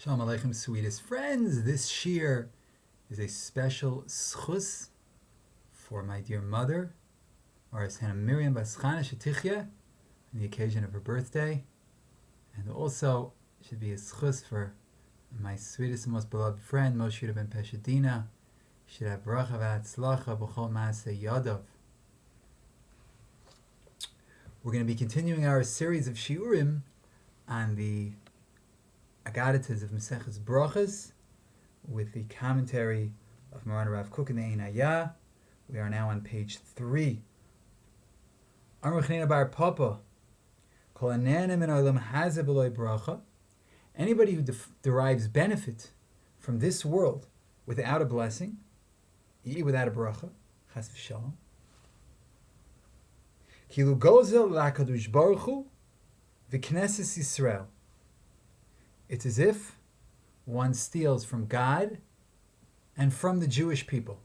Shalom Aleichem, sweetest friends. This shir is a special schus for my dear mother, Oras Hannah Miriam Bas Chana Shetichya, on the occasion of her birthday, and also should be a schus for my sweetest and most beloved friend, Moshe ben Peshadina. Should have bracha v'atzlacha b'chol maaseh yadav. We're going to be continuing our series of shiurim on the Agaditas of Maseches Brachos with the commentary of Moran Rav Kook in the Ein Hayah. We are now on page 3. Bar Papa, anybody who derives benefit from this world without a blessing, without a bracha, chas v'shalom, kilu gozel lakadush baruch hu v'knesses Yisrael. It's as if one steals from God and from the Jewish people.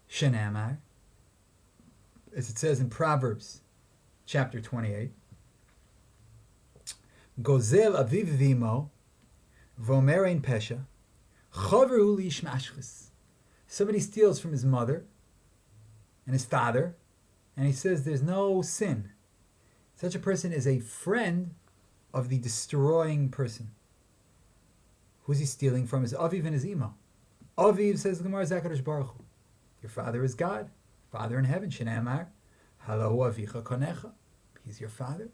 Shenamar, as it says in Proverbs chapter 28, Gozel aviv vimo vomer ein pesha chaveru liish mashchis. Somebody steals from his mother and his father, and he says there's no sin. Such a person is a friend of the destroying person. Who's he stealing from? His Aviv and his Imo. Aviv, says the Gemara, Zakadosh Baruch Hu. Your father is God, Father in heaven. Shenamar, Halo Avicha Konecha. He's your father.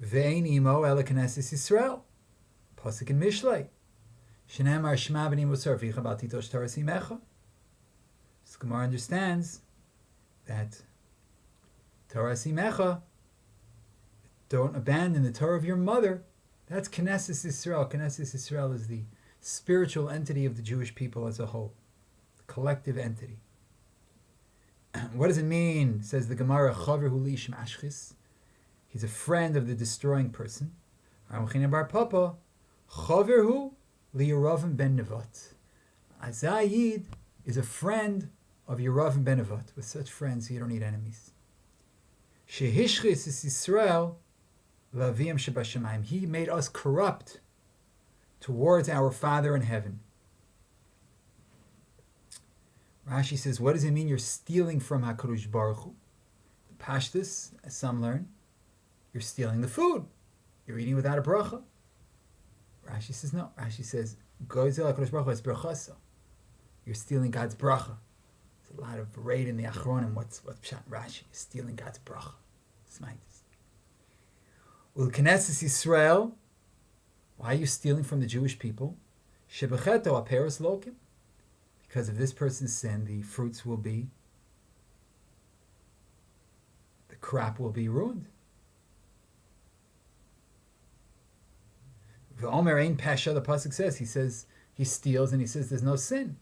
Ve'ein Imo Ela Knesses Yisrael. Pasuk in Mishlei. Shenamar Shema B'ni Musar Vicha Bal Titosh Torah Simecha. This Gemara understands that Torah Simecha, don't abandon the Torah of your mother. That's Knesses Yisrael. Knesses Yisrael is the spiritual entity of the Jewish people as a whole, the collective entity. What does it mean? Says the Gemara, Chaver hu liish mashchis. He's a friend of the destroying person. Bar Papa, Chaver hu liYeravim ben Nevat. Azayid is a friend of Yeravim ben Nevat. With such friends, you don't need enemies. Shehishchis is Yisrael. He made us corrupt towards our Father in heaven. Rashi says, what does it mean you're stealing from HaKadosh Baruch Hu? The Pashtus, as some learn, you're stealing the food. You're eating without a bracha. Rashi says no. Rashi says, Goizel HaKadosh Baruch Hu es brachasa. You're stealing God's bracha. There's a lot of raid in the Achronim. What's Pshat Rashi? You're stealing God's bracha. Smites. Knesses Yisrael, why are you stealing from the Jewish people? Shebecheto aperos lokim, because of this person's sin, the fruits will be, the crop will be ruined. V'omer ein pesha, the pasuk says, he steals and he says there's no sin.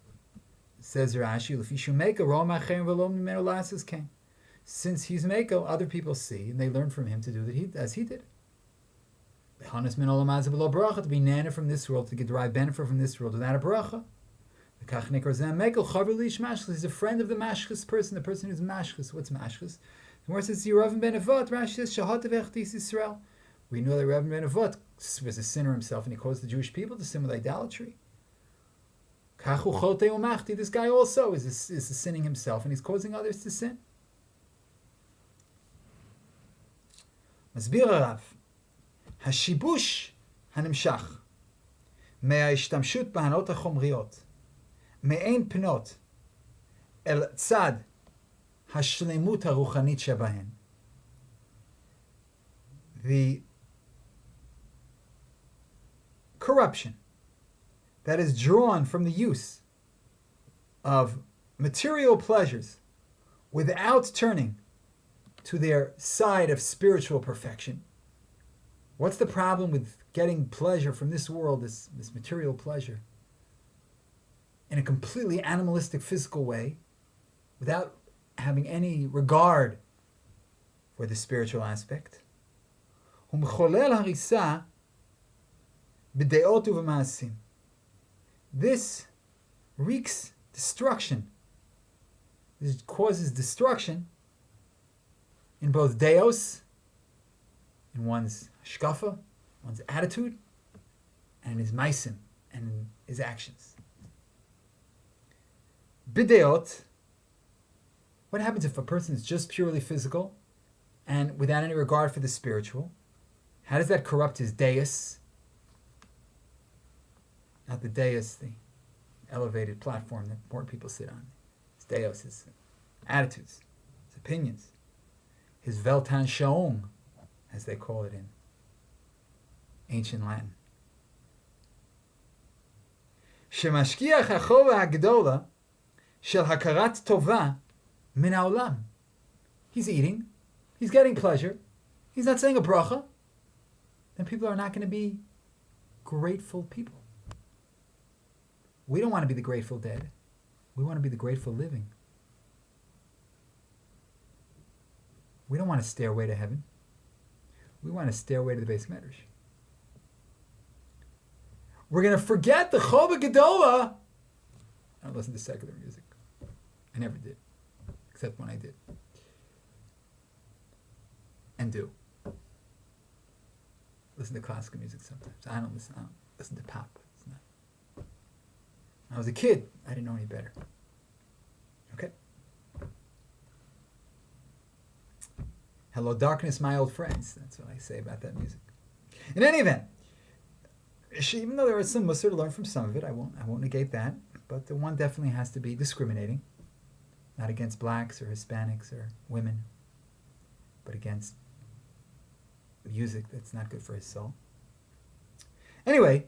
It says Rashi, l'fishu meka ro ma'acherim v'lo mimenu la'asos ken. Since he's meko, other people see and they learn from him to do as he did. To be nana from this world, to get derive benefit from this world without a bracha. He's a friend of the mashchus person, the person who's mashchus. What's mashchus? The Gemara says Yeravim ben Nevat. Rashi says Shahat v'echtis Yisrael. We know that Yeravim ben Nevat was a sinner himself, and he caused the Jewish people to sin with idolatry. This guy also is sinning himself, and he's causing others to sin. Masbir Rav. השיבוש הנמשך מההשתמשות בהנאות החומריות מעין פנות אל צד השלמות הרוחנית שבהן. The corruption that is drawn from the use of material pleasures without turning to their side of spiritual perfection. What's the problem with getting pleasure from this world, this material pleasure, in a completely animalistic, physical way, without having any regard for the spiritual aspect? This wreaks destruction. This causes destruction in both deos, in one's hashkafa, one's attitude, and in his maisim, and in his actions. Bideot, what happens if a person is just purely physical and without any regard for the spiritual? How does that corrupt his deus? Not the dais, the elevated platform that important people sit on. His deus, his attitudes, his opinions, his Weltanschauung, as they call it in ancient Latin. Shemashkiach hachova hagdola shel hakarat tova min haolam. He's eating, he's getting pleasure, he's not saying a bracha, then people are not going to be grateful people. We don't want to be the grateful dead. We want to be the grateful living. We don't want a stairway to heaven. We want a stairway to the Beis Medrash. We're going to forget the Chova Gedola. I don't listen to secular music. I never did, except when I did. And do. Listen to classical music sometimes. I don't listen to pop. It's not. When I was a kid, I didn't know any better. Okay? Hello, darkness, my old friends. That's what I say about that music. In any event, even though there is some mussar to learn from some of it, I won't negate that. But the one definitely has to be discriminating, not against blacks or Hispanics or women, but against music that's not good for his soul. Anyway,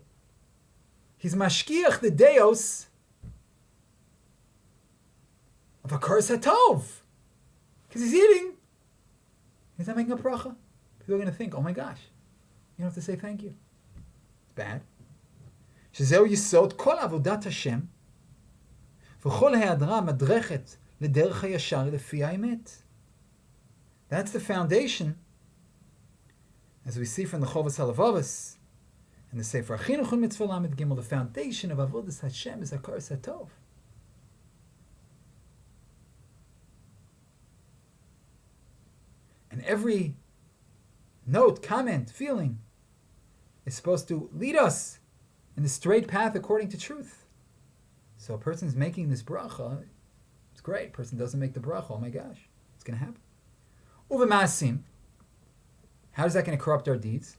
he's mashkiach the deos of a kurs hatov, because he's eating. He's not making a bracha. People are going to think, oh my gosh, you don't have to say thank you. It's bad. שזהו יסוד כל עבודת השם, וכל היעדרה מדרכת לדרך הישר לפי האמת. That's the foundation, as we see from the Chovas Halavavos and the Sefer Achinuch and Mitzvah Lamed Gimel, the foundation of Avodas Hashem is Hakaras Hatov. And every note, comment, feeling is supposed to lead us in the straight path according to truth. So a person is making this bracha, it's great. A person doesn't make the bracha, oh my gosh, it's going to happen. Uvemasim, how is that going to corrupt our deeds?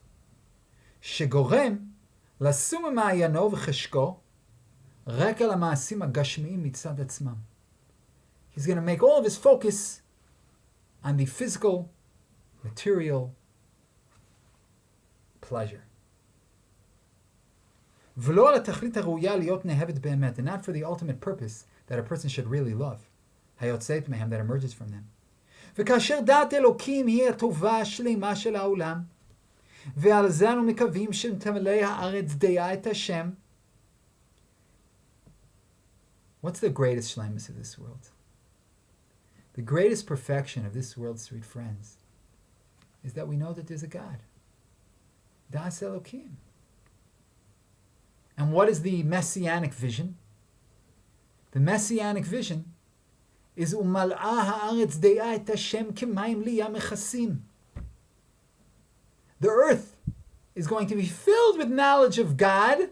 Shegorem lasum ma'ayano v'cheshko rek al ha'ma'asim hagashmiyim mitzad atzmam. He's going to make all of his focus on the physical, material pleasure. V'lo al ha'tachlit ha'ruya liot nehevet be'emet, and not for the ultimate purpose that a person should really love, hayotzeit mehem, that emerges from them. וכאשר דעת אלוקים היא הטובה השלמה של העולם, ועל זה אנו מקווים שתמלא הארץ דעה את השם. What's the greatest shlemus of this world? The greatest perfection of this world, sweet friends, is that we know that there's a God. Das Elokim. And what is the messianic vision? The messianic vision is umal'a ha'aretz de'a et Hashem k'mayim liya mechasim. The earth is going to be filled with knowledge of God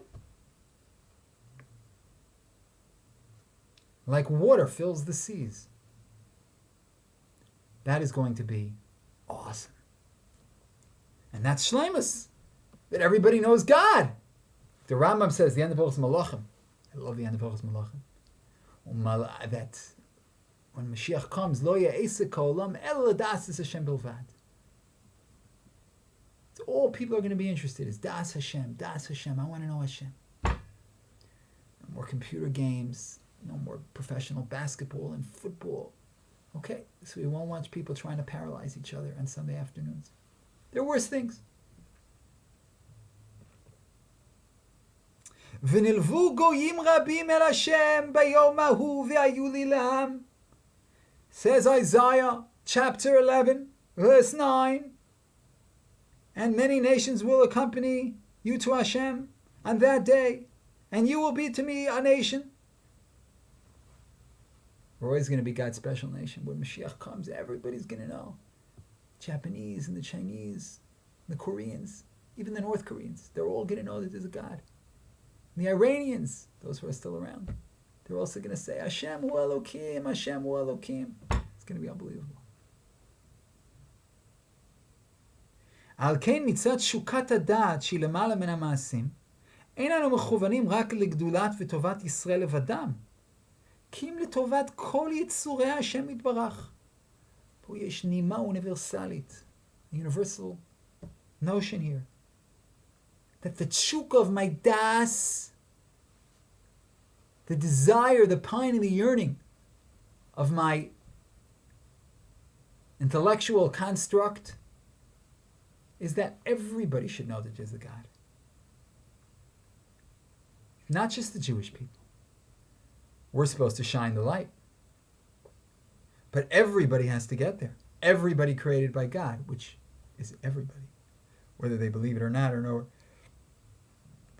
like water fills the seas. That is going to be awesome. And that's shleimus, that everybody knows God. The Rambam says, the end of Hilchos Malachim, I love the end of Hilchos Malachim, that when Mashiach comes, lo ya'esek ha'olam ela das Hashem bilvad. It's all people are going to be interested is das Hashem, I want to know Hashem. No more computer games, no more professional basketball and football. Okay, so we won't watch people trying to paralyze each other on Sunday afternoons. There are worse things. ונלוו גויים רבים אל השם ביום ההוא והיו לי לעם. Says Isaiah chapter 11 verse 9, and many nations will accompany you to Hashem on that day, and you will be to me a nation. We're always going to be God's special nation. When Mashiach comes, everybody's going to know. Japanese and the Chinese, the Koreans, even the North Koreans, they're all going to know that there's a God. And the Iranians, those who are still around, they're also going to say, Hashem hu Elokim, Hashem hu Elokim. It's going to be unbelievable. על כן מצד שוקת הדעת שהיא למעלה מן המעשים, אין אנו מכוונים רק לגדולת וטובת ישראל לבדם, כי אם לטובת כל יצורי השם יתברך. פה יש נימה אוניברסלית, a universal notion here, that the chuk of my das, the desire, the pine and the yearning of my intellectual construct is that everybody should know that there's a God. Not just the Jewish people. We're supposed to shine the light. But everybody has to get there. Everybody created by God, which is everybody. Whether they believe it or not,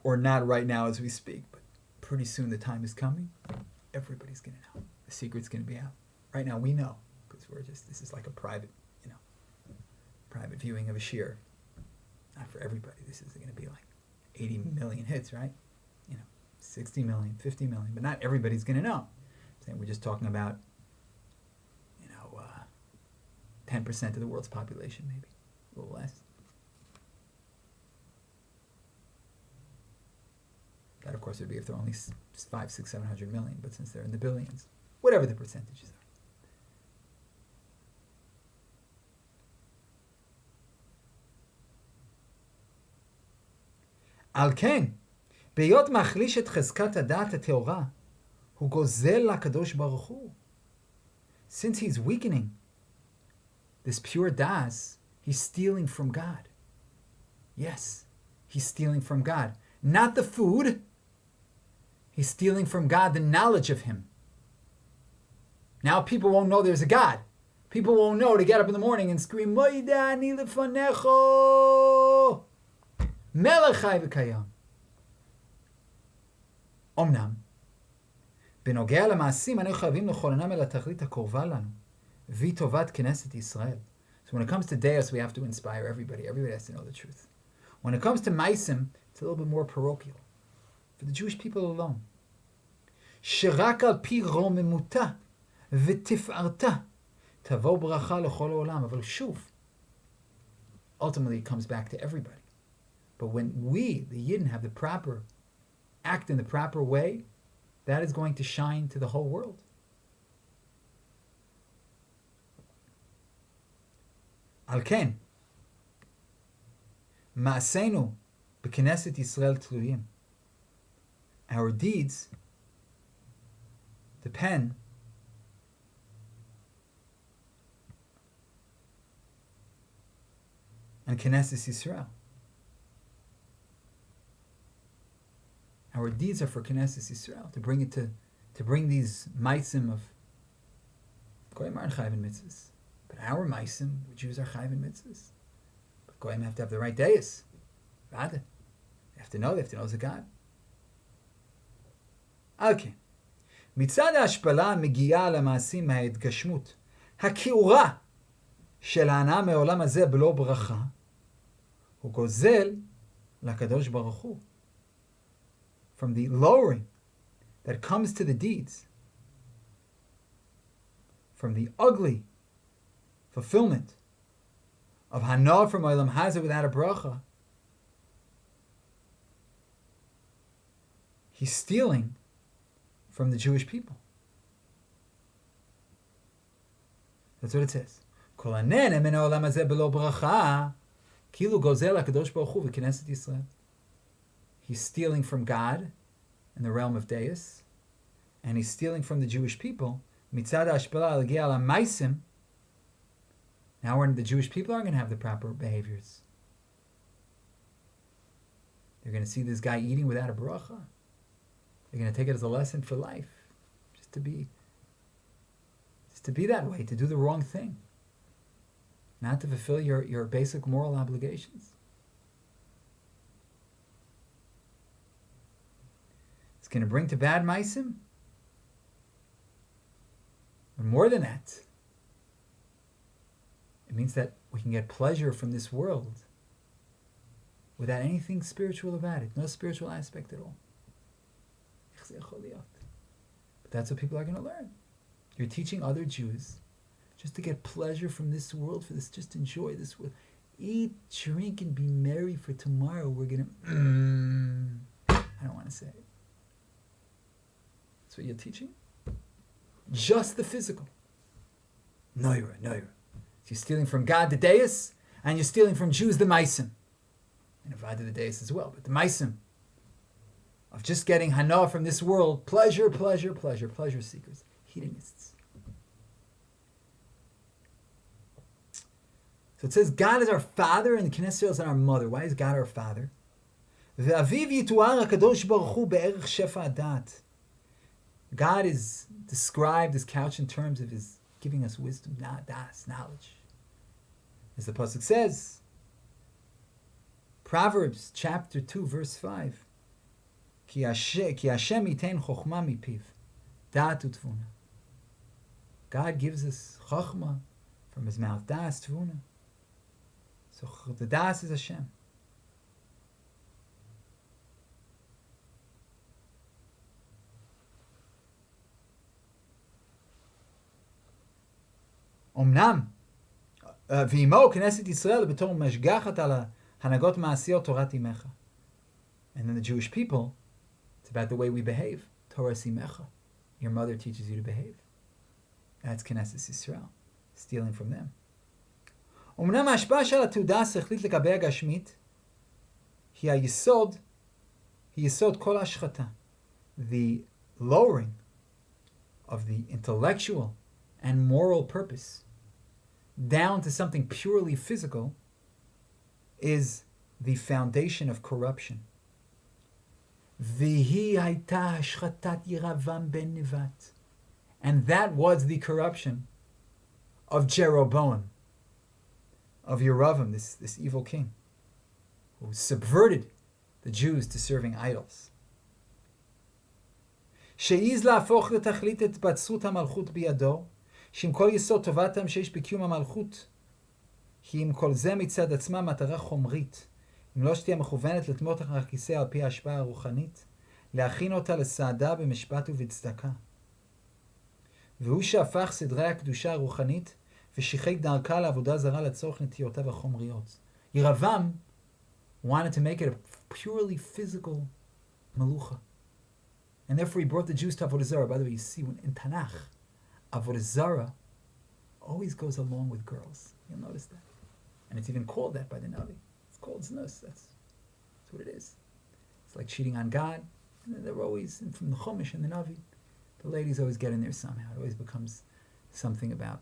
or not right now as we speak. But pretty soon the time is coming. Everybody's going to know. The secret's going to be out. Right now we know. Because this is like a private viewing of a shir. Not for everybody. This is going to be like 80 million hits, right? 60 million, 50 million. But not everybody's going to know. I'm saying we're just talking about, 10% of the world's population, maybe. A little less. That, of course, would be if they're only 5, 6, 700 million. But since they're in the billions, whatever the percentages are. על כן, בהיות מחליש את חזקת הדעת הטהורה, הוא גוזל לקדוש ברוך הוא. Since he's weakening this pure das, he's stealing from God. Yes, he's stealing from God. Not the food. He's stealing from God the knowledge of him. Now people won't know there's a God. People won't know to get up in the morning and scream, Moida ani lefanecho, melech chai v'kayam. אמנם, בנוגע למעשים אנו חייבים לכוננם אל התכלית הקרובה לנו, והיא טובת כנסת ישראל. So when it comes to Deus, we have to inspire everybody. Everybody has to know the truth. When it comes to Maisim, it's a little bit more parochial. For the Jewish people alone. שרק על פי רוממותה ותפארתה תבוא ברכה לכל העולם. אבל שוב, ultimately it comes back to everybody. But when we, the Yidden, have the proper, act in the proper way, that is going to shine to the whole world. על כן, מעשינו בכנסת ישראל תלויים. Our deeds depend on Knesset Yisrael. Our deeds are for Knesset Yisrael, to bring these maisim of Goyim aren't chayv in mitzvahs. But our maisim, we Jews are chayv in mitzvahs. But Goyim have to have the right deis. Rather, they have to know there's a God. Okay. מצד ההשפלה מגיעה למעשים מההתגשמות הכיעורה של ההנאה מעולם הזה בלא ברכה, הוא גוזל לקדוש ברוך הוא. From the lowering that comes to the deeds, from the ugly fulfillment of hana from Olam Hazeh without a bracha, he's stealing from the Jewish people. That's what it says. Kol hanene min ha'olam hazeh belo bracha, kilu gozel hakadosh baruch hu v'knesset Yisrael. He's stealing from God in the realm of Deus, and he's stealing from the Jewish people. Mitzad ha'ashpala l'gia al ha'maisim. Now when the Jewish people aren't going to have the proper behaviors. They're going to see this guy eating without a bracha. They're going to take it as a lesson for life. Just to be that way, to do the wrong thing. Not to fulfill your basic moral obligations. It's going to bring to bad maisim. But more than that, it means that we can get pleasure from this world without anything spiritual about it, no spiritual aspect at all. But that's what people are going to learn. You're teaching other Jews just to get pleasure from this world, for this, just enjoy this world. Eat, drink, and be merry, for tomorrow we're going to... I don't want to say it. That's what you're teaching? Just the physical. Noira. So you're stealing from God, the Deus, and you're stealing from Jews, the Meisim. And Avada the Deus as well, but the Meisim. Of just getting hana from this world, pleasure seekers, hedonists. So it says God is our father and the Knesset Yisrael is our mother. Why is God our father? God is described, is couched in terms of his giving us wisdom, knowledge. As the pasuk says, Proverbs chapter 2, verse 5. Ki Hashem iten chokhmah mipiv, dat u'tvuna. God gives us chokhmah from his mouth, das, tvuna. So the das is Hashem. Omnam, v'imo Knesset Yisrael b'tor mashgachat ala hanagot ma'asiyot Torat imecha. And then the Jewish people, it's about the way we behave. Torah simecha. Your mother teaches you to behave. That's Knesset Yisrael, stealing from them. Omnam hashpah shel ha'tudah sechlit lekabei hagashmit hi hayesod kol hashchata. The lowering of the intellectual and moral purpose down to something purely physical is the foundation of corruption. V'hi hayta hashchatat Yeravam ben Nevat. And that was the corruption of Jeroboam, of Yeravam, this evil king, who subverted the Jews to serving idols. She'iz la'afoch letachlit et batzut ha'malchut biyado, שאם כל יסוד טובתם שיש בקיום המלכות, כי אם כל זה מצד עצמה מטרה חומרית, אם לא שתהיה מכוונת לתמות אחר הכיסא על פי ההשפעה הרוחנית, להכין אותה לסעדה במשפט ובצדקה. והוא שהפך סדרי הקדושה הרוחנית, ושיחק דרכה לעבודה זרה לצורך נטיותיו החומריות. ירבעם wanted to make it a purely physical melucha. And therefore he brought the Jews to Avodah Zarah. By the way, you see in Tanakh, Avodah Zarah always goes along with girls. You'll notice that. And it's even called that by the Navi. It's called znus. That's what it is. It's like cheating on God. And then they're always, from the Chumash and the Navi, the ladies always get in there somehow. It always becomes something about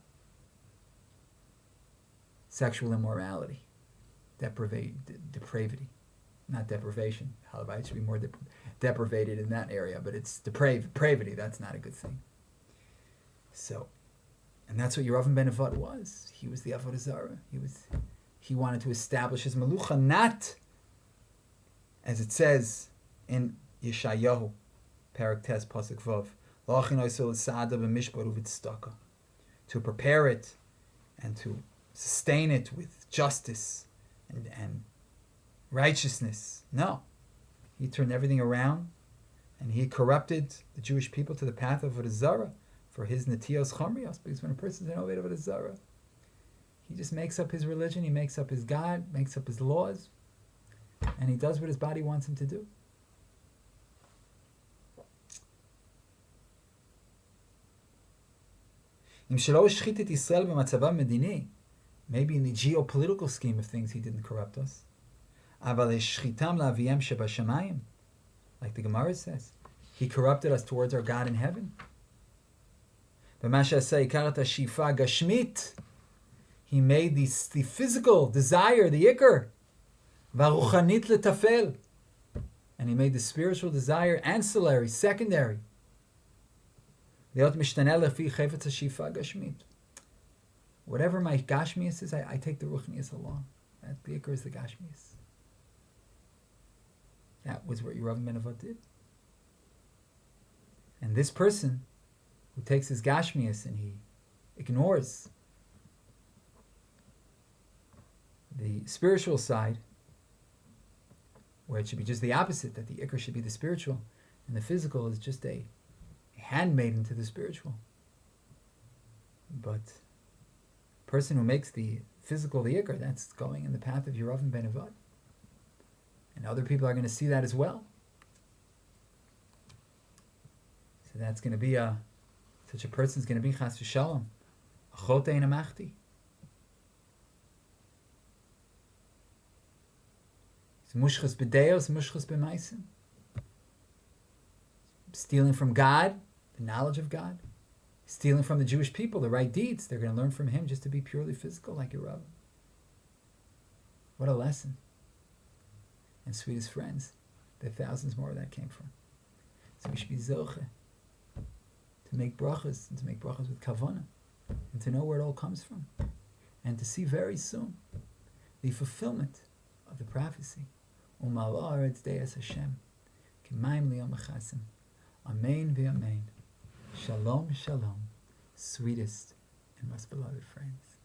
sexual immorality, depravity. Not deprivation. Halavai should be more deprivated in that area, but it's depravity. That's not a good thing. So, and that's what Yeravam ben Nevat was. He was the Avodah Zarah. He wanted to establish his melucha, not, as it says in Yeshayahu, Parak Tes Pasuk Vav, to prepare it and to sustain it with justice and righteousness. No. He turned everything around and he corrupted the Jewish people to the path of Avodah Zarah for his netios chomrios, because when a person's in Avodah Zarah, he just makes up his religion, he makes up his God, makes up his laws, and he does what his body wants him to do. Maybe in the geopolitical scheme of things he didn't corrupt us. Like the Gemara says, he corrupted us towards our God in heaven. He made the physical desire, the ikar, and he made the spiritual desire ancillary, secondary. Whatever my gashmias is, I take the ruchnias along. That the ikar is the gashmias. That was what Yeravam ben Nevat did. And this person who takes his gashmias and he ignores the spiritual side, where it should be just the opposite, that the ikr should be the spiritual, and the physical is just a handmaiden to the spiritual. But a person who makes the physical the ikr, that's going in the path of Yeravim ben Avad. And other people are going to see that as well. So that's going to be such a person is going to be chas v'shalom, a chote and a machti. Mushchas b'deos, mushchas b'maisim. Stealing from God, the knowledge of God. Stealing from the Jewish people, the right deeds. They're going to learn from him just to be purely physical like your Rav. What a lesson. And sweetest friends, there are thousands more where that came from. So we should be zoche to make brachos, and to make brachos with kavanah, and to know where it all comes from. And to see very soon the fulfillment of the prophecy. U'mala haaretz de'es Hashem, k'mayim liyom achasim. Amen v'amen. Shalom, shalom, sweetest and most beloved friends.